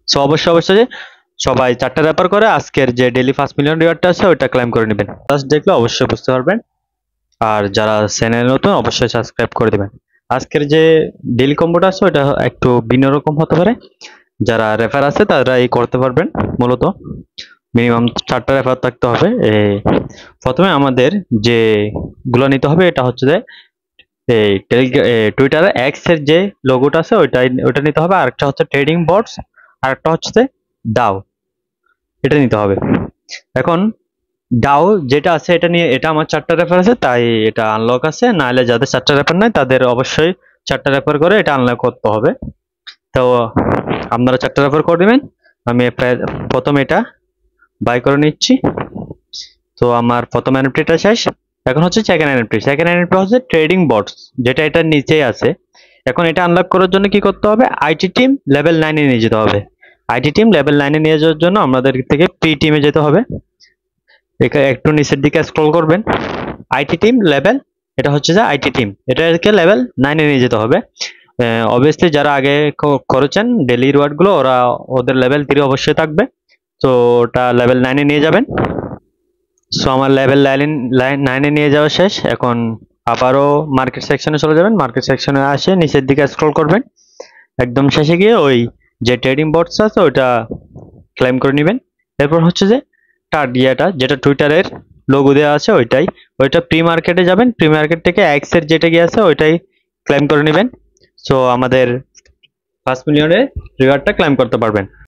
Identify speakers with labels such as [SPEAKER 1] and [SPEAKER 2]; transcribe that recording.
[SPEAKER 1] So অবশ্যই সবাই 4টা রেফার করে আজকের যে ডেইলি 5 মিলিয়ন রিওয়ার্ডটা আছে ওইটা ক্লেম করে নেবেন। জাস্ট দেখলে অবশ্যই বুঝতে পারবেন। আর যারা চ্যানেল নতুন অবশ্যই সাবস্ক্রাইব করে দিবেন। আজকের যে ডেইলি কম্বোটা আছে ওটা একটু ভিন্ন রকম হতে পারে। যারা রেফার আছে তারা এই করতে পারবেন। মূলত মিনিমাম 4টা রেফার থাকতে হবে। প্রথমে আমাদের যে গুলো নিতে হবে এটা হচ্ছে যে এই টুইটারে এক্স এর যে লোগোটা আছে ওইটা নিতে হবে। আরেকটা হচ্ছে ট্রেডিং বটস, আরেকটা হচ্ছে ডাও, এটা নিতে হবে। এখন ডাও যেটা আছে এটা আমার 4টা রেফার আছে তাই এটা আনলক আছে, নাহলে যাদের 4টা রেফার নাই তাদের অবশ্যই 4টা রেফার করে এটা আনলক করতে হবে। তো আপনারা 4টা রেফার করে দিবেন। আমি প্রথম এটা বাই করে নিচ্ছি। তো আমার প্রথম এনএফটিটা শেষ। এখন হচ্ছে সেকেন্ড এনএফটি। সেকেন্ড এনএফটি হচ্ছে ট্রেডিং বটস, যেটা এটার নিচেই আছে। এখন এটা আনলক করার জন্য কি করতে হবে? আইটি টিম লেভেল 9 এ নিয়ে যেতে হবে। আইটি টিম লেভেল 9 এ নিয়ে যাওয়ার জন্য আমাদের থেকে প্রি টিমে যেতে হবে। এখানে একটু নিচের দিকে স্ক্রল করবেন, আইটি টিম লেভেল, এটা হচ্ছে যে আইটি টিম, এটাকে লেভেল 9 এ নিয়ে যেতে হবে। অবভিয়াসলি যারা আগে করেছেন ডেইলি রিওয়ার্ড গুলো ওদের লেভেল 3 অবশ্যই থাকবে। তো ওটা লেভেল 9 এ নিয়ে যাবেন। সো আমার লেভেল 9 এ নিয়ে যাওয়া শেষ। এখন আবারও মার্কেট সেকশনে চলে যাবেন। মার্কেট সেকশনে আসে নিচের দিকে স্ক্রল করবেন, একদম শেষে গিয়ে ওই যে ট্রেডিং বটস আছে ওইটা ক্লেম করে নেবেন। এরপর হচ্ছে যে টার্গেটটা যেটা টুইটারের লোগো দেওয়া আছে ওইটা প্রি মার্কেটে যাবেন। প্রি মার্কেট থেকে এক্স এর যেটা গিয়ে আছে ওইটাই ক্লেম করে নেবেন। সো আমাদের 5 মিলিয়নের রিওয়ার্ডটা ক্লেম করতে পারবেন।